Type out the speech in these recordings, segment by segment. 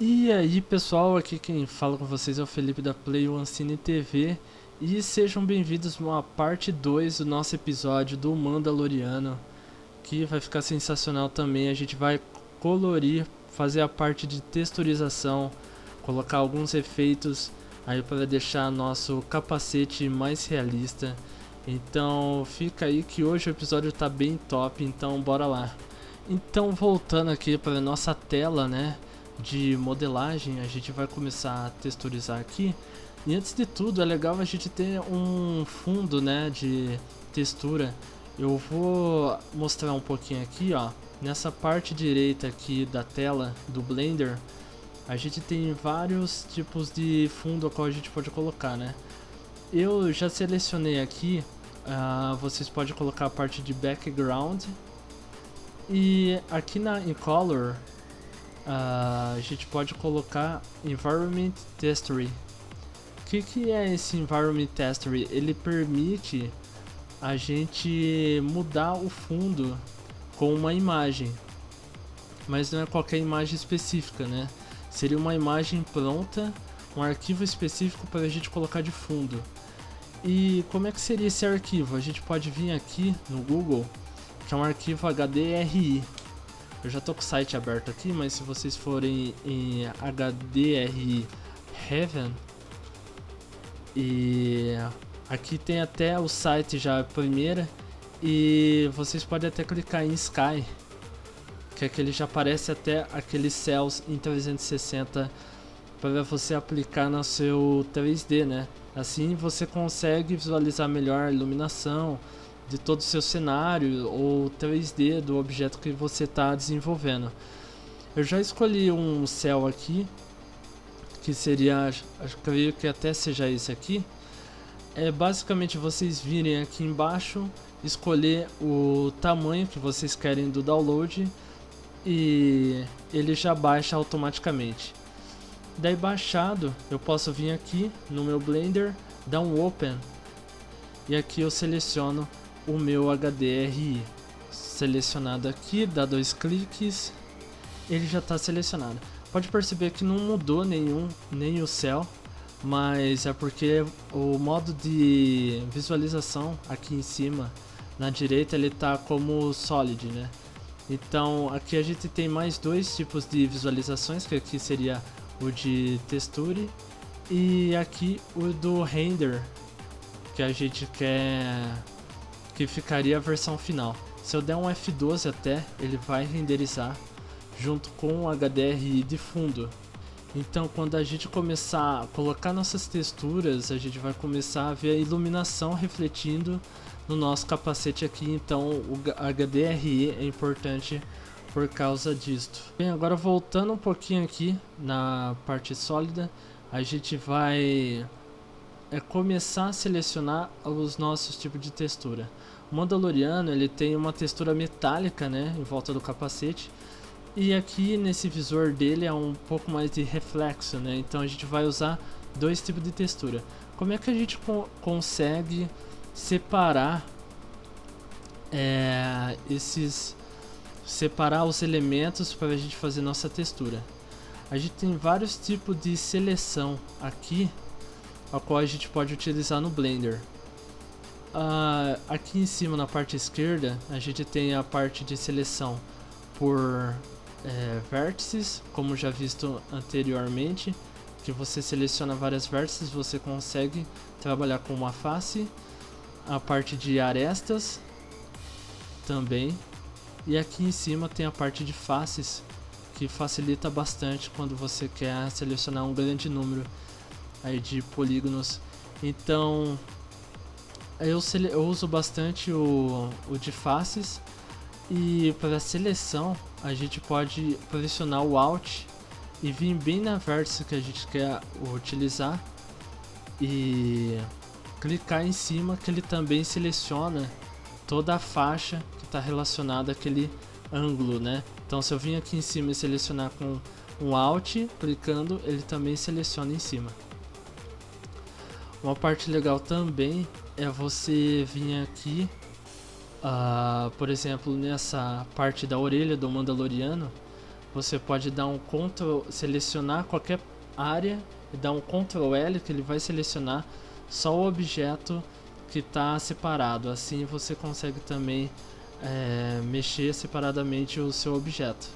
E aí pessoal, aqui quem fala com vocês é o Felipe da Play One Cine TV e sejam bem-vindos a uma parte 2 do nosso episódio do Mandaloriano, que vai ficar sensacional também. A gente vai colorir, fazer a parte de texturização, colocar alguns efeitos aí para deixar nosso capacete mais realista. Então fica aí que hoje o episódio tá bem top, então bora lá. Então voltando aqui para nossa tela, né, de modelagem, a gente vai começar a texturizar aqui. E antes de tudo é legal a gente ter um fundo, né, de textura. Eu vou mostrar um pouquinho aqui, ó. Nessa parte direita aqui da tela do Blender, a gente tem vários tipos de fundo a qual a gente pode colocar, né? Eu já selecionei aqui, vocês podem colocar a parte de background. E aqui em Color, a gente pode colocar Environment Texture. O que é esse Environment Texture? Ele permite a gente mudar o fundo com uma imagem, mas não é qualquer imagem específica, né? Seria uma imagem pronta, um arquivo específico para a gente colocar de fundo. E como é que seria esse arquivo? A gente pode vir aqui no Google, que é um arquivo HDRI. Eu já tô com o site aberto aqui, mas se vocês forem em HDRI Heaven, e aqui tem até o site já primeira, e vocês podem até clicar em Sky, que é que ele já aparece até aqueles céus em 360 para você aplicar no seu 3D, né? Assim você consegue visualizar melhor a iluminação de todo o seu cenário ou 3D do objeto que você está desenvolvendo. Eu já escolhi um céu aqui, que seria, creio que até seja esse aqui. É basicamente vocês virem aqui embaixo, escolher o tamanho que vocês querem do download e ele já baixa automaticamente. Daí baixado, eu posso vir aqui no meu Blender, dar um Open e aqui eu seleciono o meu HDRI. Selecionado aqui, dá 2 cliques, ele já está selecionado. Pode perceber que não mudou nem o céu, mas é porque o modo de visualização aqui em cima, na direita, ele está como Solid, né? Então aqui a gente tem mais dois tipos de visualizações, que aqui seria o de texture e aqui o do render, que a gente quer que ficaria a versão final. Se eu der um F12 até, ele vai renderizar junto com o HDRI de fundo. Então quando a gente começar a colocar nossas texturas, a gente vai começar a ver a iluminação refletindo no nosso capacete aqui, então o HDRI é importante por causa disto. Bem, agora voltando um pouquinho aqui na parte sólida, a gente vai começar a selecionar os nossos tipos de textura. O Mandaloriano ele tem uma textura metálica, né, em volta do capacete, e aqui nesse visor dele é um pouco mais de reflexo, né, então a gente vai usar dois tipos de textura. Como é que a gente consegue separar separar os elementos para a gente fazer nossa textura? A gente tem vários tipos de seleção aqui, a qual a gente pode utilizar no Blender. Aqui em cima na parte esquerda a gente tem a parte de seleção por vértices, como já visto anteriormente, que você seleciona várias vértices, você consegue trabalhar com uma face. A parte de arestas também, e aqui em cima tem a parte de faces, que facilita bastante quando você quer selecionar um grande número aí de polígonos. Então eu uso bastante o de faces, e para a seleção a gente pode pressionar o Alt e vir bem na vértice que a gente quer utilizar e clicar em cima, que ele também seleciona toda a faixa que está relacionada àquele ângulo, né? Então se eu vim aqui em cima e selecionar com um Alt, clicando, ele também seleciona em cima. Uma parte legal também é você vir aqui, por exemplo, nessa parte da orelha do Mandaloriano, você pode dar um Ctrl, selecionar qualquer área e dar um Ctrl L, que ele vai selecionar só o objeto que está separado. Assim você consegue também mexer separadamente o seu objeto.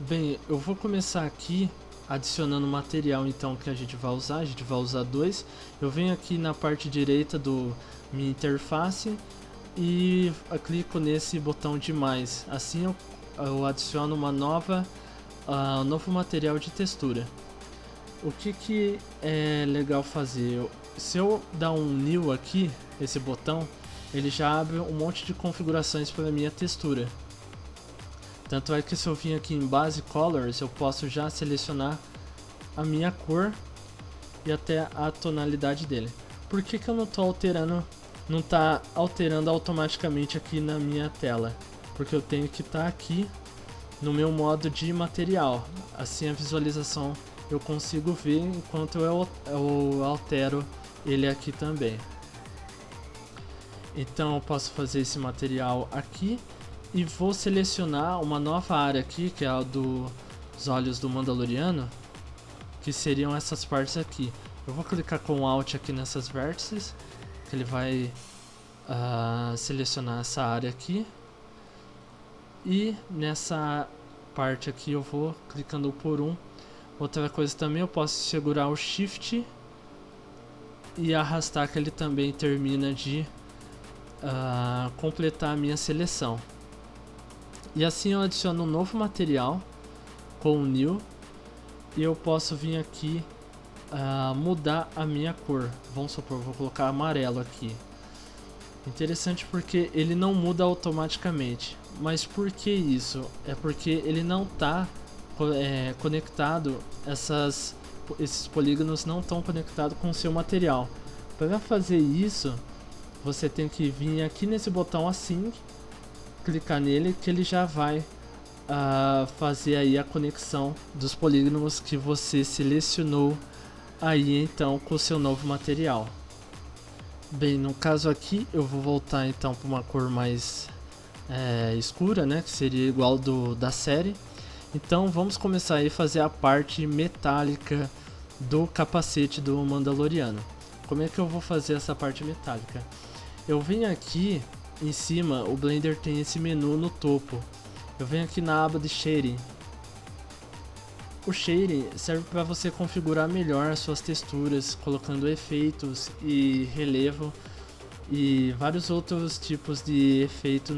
Bem, eu vou começar aqui adicionando material então que a gente vai usar. A gente vai usar 2. Eu venho aqui na parte direita do minha interface e clico nesse botão de mais. Assim eu adiciono uma novo material de textura. O que é legal fazer? Se eu dar um new aqui, esse botão, ele já abre um monte de configurações para a minha textura. Tanto é que se eu vim aqui em Base Colors, eu posso já selecionar a minha cor e até a tonalidade dele. Por que eu não estou alterando, não está alterando automaticamente aqui na minha tela? Porque eu tenho que estar aqui no meu modo de material. Assim a visualização eu consigo ver enquanto eu altero ele aqui também. Então eu posso fazer esse material aqui e vou selecionar uma nova área aqui, que é a dos olhos do Mandaloriano, que seriam essas partes aqui. Eu vou clicar com Alt aqui nessas vértices, que ele vai selecionar essa área aqui. E nessa parte aqui eu vou clicando por um. Outra coisa também, eu posso segurar o Shift e arrastar, que ele também termina de completar a minha seleção. E assim eu adiciono um novo material com o New e eu posso vir aqui mudar a minha cor. Vamos supor, vou colocar amarelo aqui. Interessante porque ele não muda automaticamente. Mas por que isso? É porque ele não está conectado, esses polígonos não estão conectados com o seu material. Para fazer isso, você tem que vir aqui nesse botão assim, clicar nele, que ele já vai fazer aí a conexão dos polígonos que você selecionou aí então com o seu novo material. Bem, no caso aqui eu vou voltar então para uma cor mais escura, né, que seria igual da série. Então vamos começar aí a fazer a parte metálica do capacete do Mandaloriano. Como é que eu vou fazer essa parte metálica? Eu venho aqui em cima, o Blender tem esse menu no topo. Eu venho aqui na aba de Shading. O Shading serve para você configurar melhor as suas texturas, colocando efeitos e relevo e vários outros tipos de efeito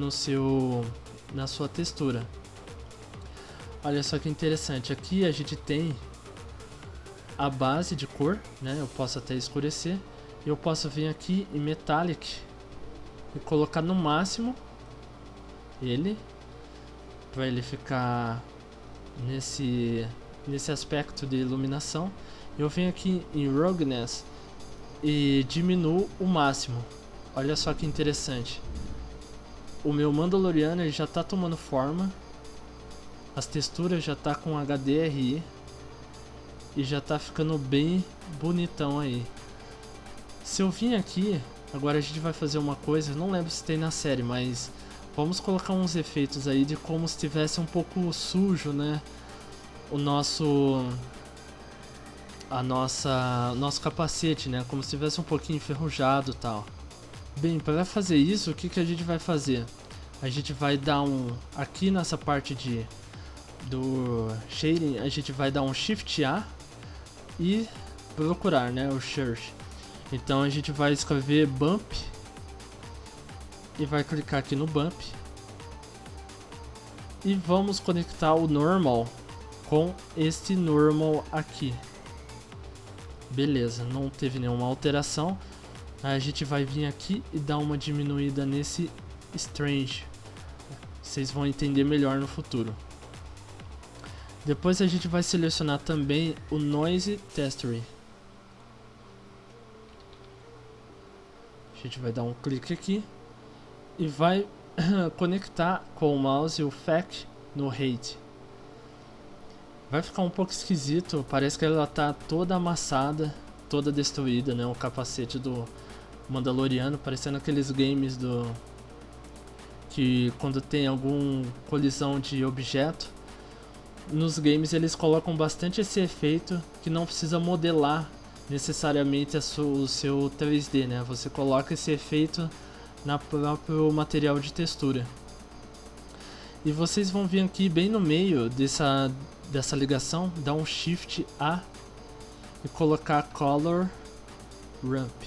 na sua textura. Olha só que interessante, aqui a gente tem a base de cor, né? Eu posso até escurecer. Eu posso vir aqui em Metallic e colocar no máximo ele, para ele ficar nesse aspecto de iluminação. Eu venho aqui em Roughness e diminuo o máximo. Olha só que interessante. O meu Mandaloriano ele já está tomando forma. As texturas já tá com HDRI e já tá ficando bem bonitão aí. Se eu vim aqui, agora a gente vai fazer uma coisa, não lembro se tem na série, mas vamos colocar uns efeitos aí de como se tivesse um pouco sujo, né? Nosso capacete, né? Como se tivesse um pouquinho enferrujado e tal. Bem, para fazer isso, o que a gente vai fazer? A gente vai dar aqui nessa parte do shading, a gente vai dar um Shift A e procurar, né, o search. Então a gente vai escrever bump e vai clicar aqui no bump e vamos conectar o normal com este normal aqui. Beleza, não teve nenhuma alteração. Aí a gente vai vir aqui e dar uma diminuída nesse strange. Vocês vão entender melhor no futuro. Depois a gente vai selecionar também o Noise Texture. A gente vai dar um clique aqui e vai conectar com o mouse o FAC no Height. Vai ficar um pouco esquisito, parece que ela tá toda amassada, toda destruída, né? O capacete do Mandaloriano, parecendo aqueles games que quando tem alguma colisão de objeto, nos games eles colocam bastante esse efeito que não precisa modelar necessariamente o seu 3D, né? Você coloca esse efeito na próprio material de textura. E vocês vão vir aqui bem no meio dessa ligação, dar um Shift A e colocar Color Ramp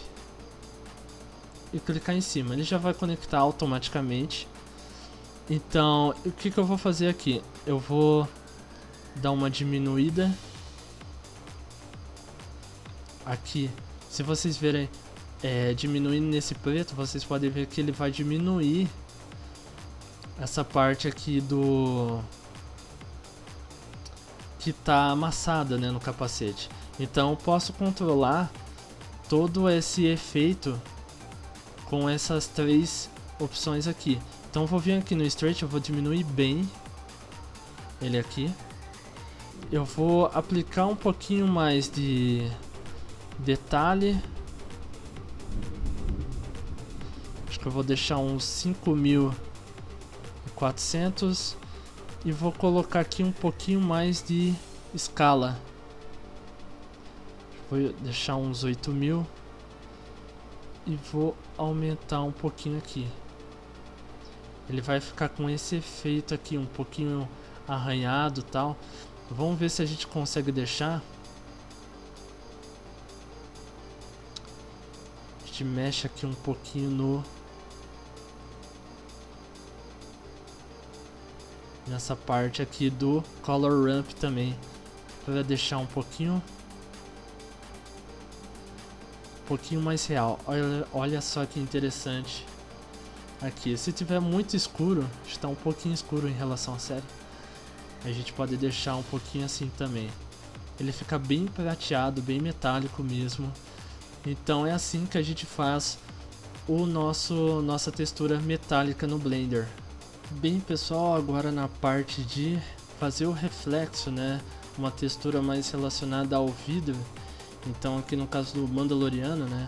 e clicar em cima. Ele já vai conectar automaticamente. Então, o que eu vou fazer aqui? Eu vou dar uma diminuída aqui. Se vocês verem diminuindo nesse preto, vocês podem ver que ele vai diminuir essa parte aqui que tá amassada, né, no capacete. Então eu posso controlar todo esse efeito com essas 3 opções aqui. Então eu vou vir aqui no Straight, eu vou diminuir bem ele aqui. Eu vou aplicar um pouquinho mais de detalhe. Acho que eu vou deixar uns 5400 e vou colocar aqui um pouquinho mais de escala. Vou deixar uns 8000 e vou aumentar um pouquinho aqui. Ele vai ficar com esse efeito aqui, um pouquinho arranhado e tal. Vamos ver se a gente consegue deixar. A gente mexe aqui um pouquinho nessa parte aqui do Color Ramp também, para deixar um pouquinho mais real. Olha só que interessante. Aqui, se tiver muito escuro, está um pouquinho escuro em relação à série, a gente pode deixar um pouquinho assim também. Ele fica bem prateado, bem metálico mesmo. Então é assim que a gente faz nossa textura metálica no Blender. Bem, pessoal, agora na parte de fazer o reflexo, né, uma textura mais relacionada ao vidro. Então aqui no caso do Mandaloriano, né,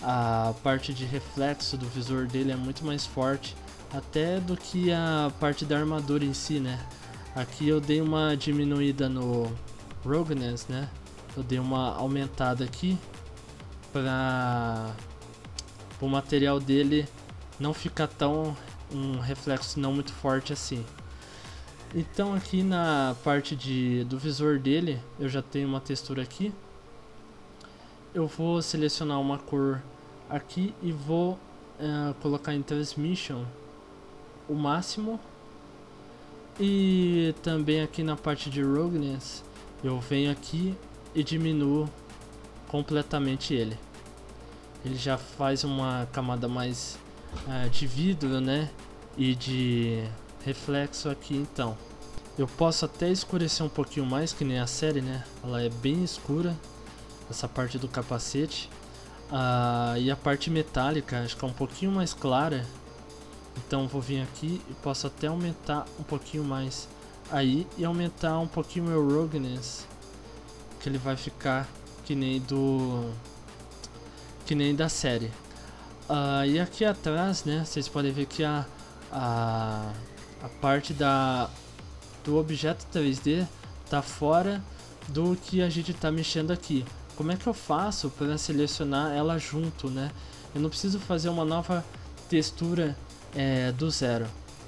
a parte de reflexo do visor dele é muito mais forte até do que a parte da armadura em si, né. Aqui eu dei uma diminuída no Roughness, né, eu dei uma aumentada aqui para o material dele não ficar tão um reflexo não muito forte assim. Então aqui na parte do visor dele eu já tenho uma textura aqui. Eu vou selecionar uma cor aqui e vou colocar em Transmission o máximo. E também aqui na parte de Roughness eu venho aqui e diminuo completamente ele. Ele já faz uma camada mais de vidro, né, e de reflexo aqui. Então eu posso até escurecer um pouquinho mais, que nem a série, né, ela é bem escura, essa parte do capacete. E a parte metálica acho que é um pouquinho mais clara, então vou vir aqui e posso até aumentar um pouquinho mais aí e aumentar um pouquinho meu Roughness, que ele vai ficar que nem da série. E aqui atrás, né, vocês podem ver que a parte do objeto 3D tá fora do que a gente tá mexendo aqui. Como é que eu faço para selecionar ela junto, né? Eu não preciso fazer uma nova textura do zero.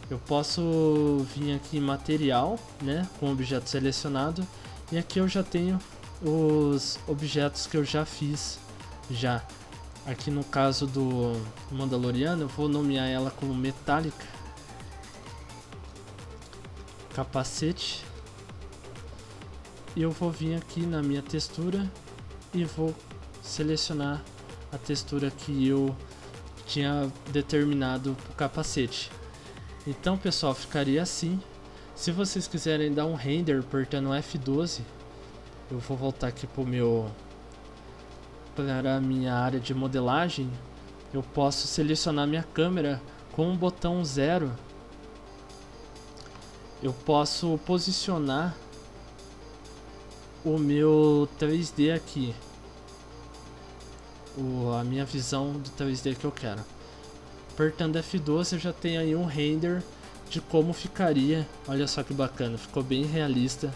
Eu posso vir aqui em material, né, com o objeto selecionado, e aqui eu já tenho os objetos que eu já fiz já. Aqui no caso do Mandaloriano eu vou nomear ela como Metálica Capacete, e eu vou vir aqui na minha textura e vou selecionar a textura que eu tinha determinado para o capacete. Então, pessoal, ficaria assim. Se vocês quiserem dar um render apertando F12, eu vou voltar aqui para a minha área de modelagem. Eu posso selecionar minha câmera com o botão 0. Eu posso posicionar o meu 3D aqui, a minha visão do 3D que eu quero. Apertando F12 eu já tenho aí um render de como ficaria. Olha só que bacana, ficou bem realista,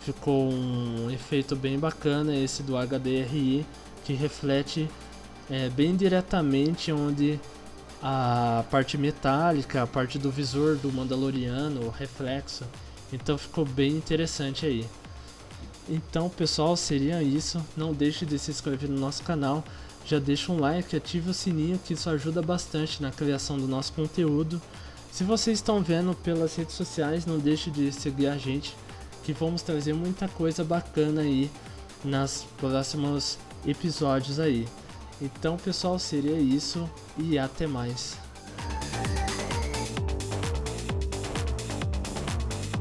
ficou um efeito bem bacana esse do HDRI, que reflete bem diretamente onde a parte metálica, a parte do visor do Mandaloriano, o reflexo. Então ficou bem interessante aí. Então pessoal, seria isso. Não deixe de se inscrever no nosso canal, já deixa um like, ative o sininho, que isso ajuda bastante na criação do nosso conteúdo. Se vocês estão vendo pelas redes sociais, não deixe de seguir a gente, que vamos trazer muita coisa bacana aí nas próximos episódios aí. Então pessoal, seria isso e até mais.